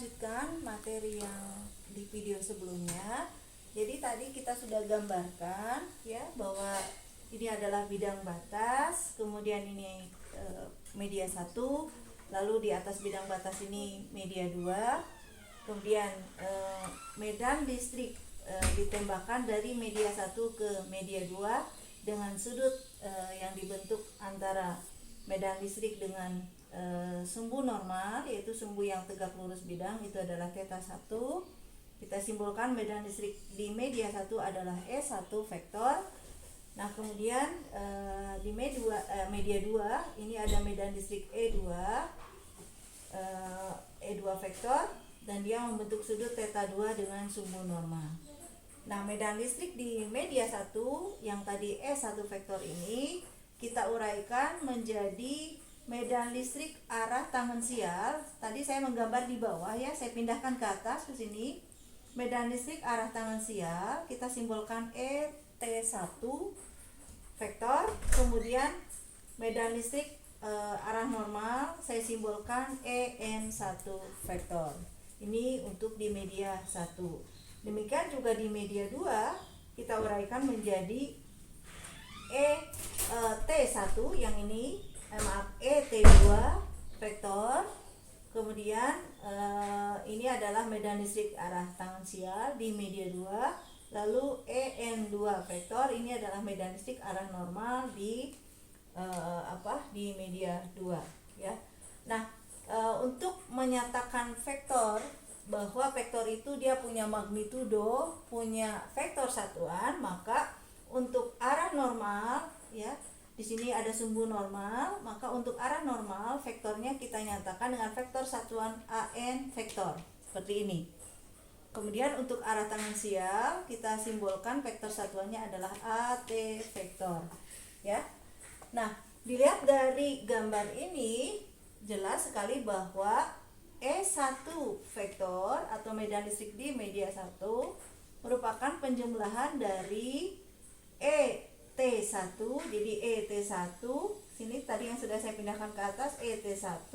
melanjutkan materi yang di video sebelumnya. Jadi tadi kita sudah gambarkan ya bahwa ini adalah bidang batas, kemudian ini media 1, lalu di atas bidang batas ini media 2, kemudian medan listrik ditembakkan dari media 1 ke media 2 dengan sudut yang dibentuk antara medan listrik dengan sumbu normal, yaitu sumbu yang tegak lurus bidang, itu adalah θ1. Kita simbolkan medan listrik di media 1 adalah E1 vektor. Nah, kemudian di media 2 ini ada medan listrik E2 vektor, dan dia membentuk sudut θ2 dengan sumbu normal. Nah, medan listrik di media 1 yang tadi E1 vektor ini kita uraikan menjadi medan listrik arah tangensial. Tadi saya menggambar di bawah ya, saya pindahkan ke atas ke sini. Medan listrik arah tangensial kita simbolkan ET1 vektor. Kemudian medan listrik arah normal saya simbolkan EN1 vektor. Ini untuk di media 1. Demikian juga di media 2 kita uraikan menjadi ET1 yang ini, ET2 vektor. Kemudian ini adalah medan listrik arah tangensial di media 2. Lalu EN2 vektor ini adalah medan listrik arah normal di di media 2 ya. Nah, untuk menyatakan vektor, bahwa vektor itu dia punya magnitudo, punya vektor satuan, maka untuk arah normal ya, di sini ada sumbu normal, maka untuk arah normal vektornya kita nyatakan dengan vektor satuan AN vektor seperti ini. Kemudian untuk arah tangensial kita simbolkan vektor satuannya adalah AT vektor ya. Nah, dilihat dari gambar ini jelas sekali bahwa E1 vektor atau medan listrik di media 1 merupakan penjumlahan dari ET1. Jadi ET1 sini tadi yang sudah saya pindahkan ke atas, ET1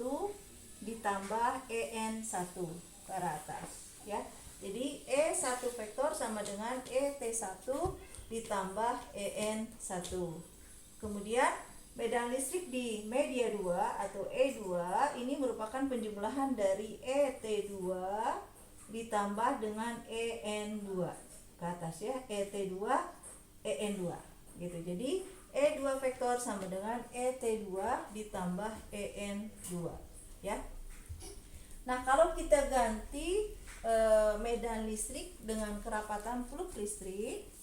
ditambah EN1 ke arah atas ya. Jadi E1 vektor sama dengan ET1 ditambah EN1. Kemudian medan listrik di media 2 atau E2 ini merupakan penjumlahan dari ET2 ditambah dengan EN2 ke atas ya, ET2 EN2 gitu. Jadi E2 vektor sama dengan ET2 ditambah EN2 ya. Nah, kalau kita ganti medan listrik dengan kerapatan flux listrik,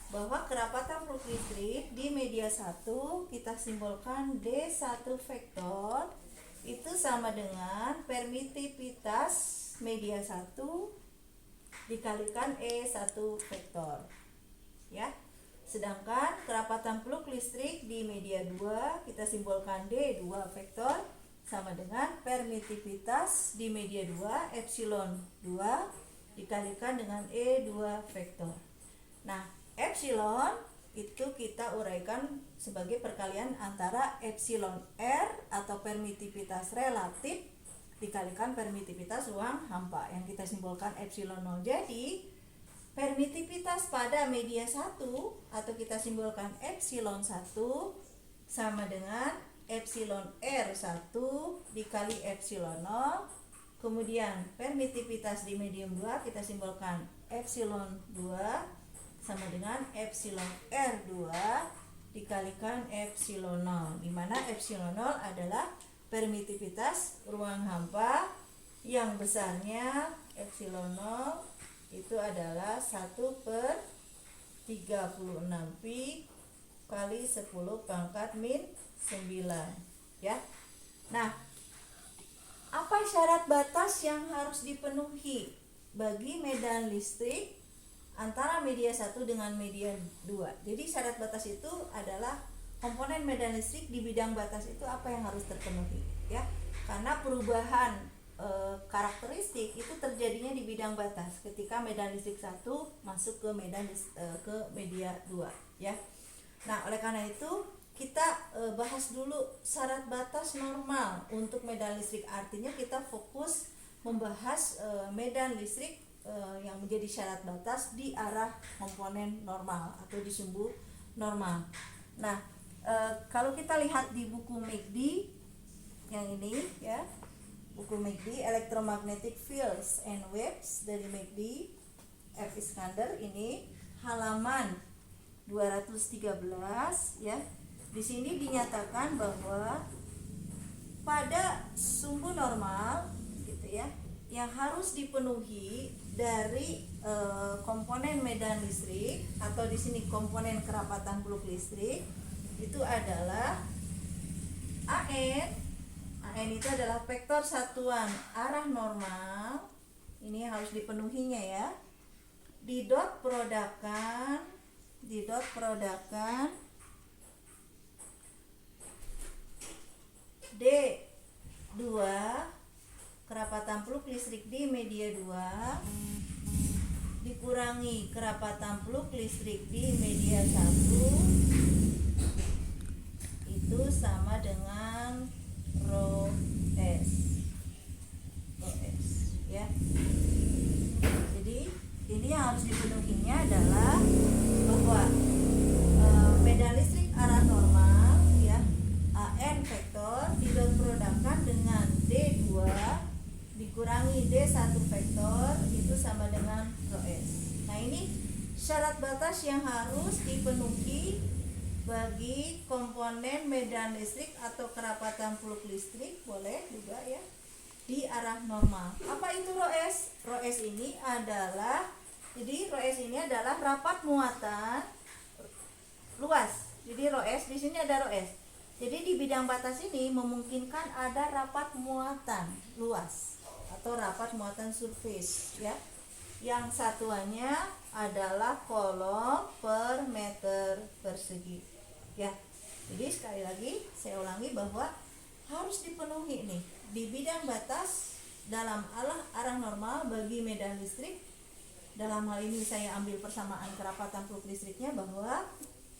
bahwa kerapatan flux listrik di media 1 kita simbolkan D1 vektor itu sama dengan permitivitas media 1 dikalikan E1 vektor ya. Sedangkan kerapatan flux listrik di media 2 kita simbolkan D2 vektor sama dengan permitivitas di media 2 epsilon 2 dikalikan dengan E2 vektor. Nah, epsilon itu kita uraikan sebagai perkalian antara epsilon R atau permitivitas relatif dikalikan permitivitas ruang hampa yang kita simbolkan epsilon 0. Jadi permitivitas pada media 1 atau kita simbolkan epsilon 1 sama dengan epsilon R1 dikali epsilon 0. Kemudian permitivitas di medium 2 kita simbolkan epsilon 2 sama dengan epsilon R2 dikalikan epsilon 0, di mana epsilon 0 adalah permitivitas ruang hampa yang besarnya epsilon 0 itu adalah 1/36 pi kali 10 pangkat min 9 ya. Nah, apa syarat batas yang harus dipenuhi bagi medan listrik antara media 1 dengan media 2? Jadi syarat batas itu adalah komponen medan listrik di bidang batas itu apa yang harus terpenuhi ya. Karena perubahan karakteristik itu terjadinya di bidang batas ketika medan listrik 1 masuk ke media 2 ya. Nah, oleh karena itu kita bahas dulu syarat batas normal untuk medan listrik. Artinya kita fokus membahas medan listrik yang menjadi syarat batas di arah komponen normal atau di sumbu normal. Nah, kalau kita lihat di buku McD yang ini ya, buku McD Electromagnetic Fields and Waves dari McD F. Iskander, ini halaman 213 ya. Di sini dinyatakan bahwa pada sumbu normal gitu ya, yang harus dipenuhi dari komponen medan listrik atau di sini komponen kerapatan peluk listrik itu adalah AN. AN itu adalah vektor satuan arah normal. Ini harus dipenuhinya ya. Didot produkan D2 kerapatan peluk listrik di media 2 dikurangi kerapatan peluk listrik di media 1 itu sama dengan rho S ya. Jadi ini yang harus dipenuhinya adalah bahwa medan listrik arah normal ya, AN vektor didot produkkan dengan D2 dikurangi D1 vektor itu sama dengan rho S. Nah, ini syarat batas yang harus dipenuhi bagi komponen medan listrik atau kerapatan peluk listrik, boleh juga ya, di arah normal. Apa itu rho S? Rho S ini adalah, jadi rho S ini adalah rapat muatan luas. Jadi rho S di sini ada rho S. Jadi di bidang batas ini memungkinkan ada rapat muatan luas atau rapat muatan surface ya. Yang satuannya adalah kolom per meter persegi. Ya. Jadi sekali lagi saya ulangi bahwa harus dipenuhi nih di bidang batas dalam arah normal bagi medan listrik. Dalam hal ini saya ambil persamaan kerapatan peluk listriknya bahwa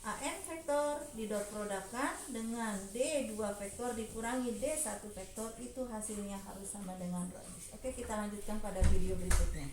AN vektor didot produkkan dengan D2 vektor dikurangi D1 vektor itu hasilnya harus sama dengan rho S. Oke, kita lanjutkan pada video berikutnya.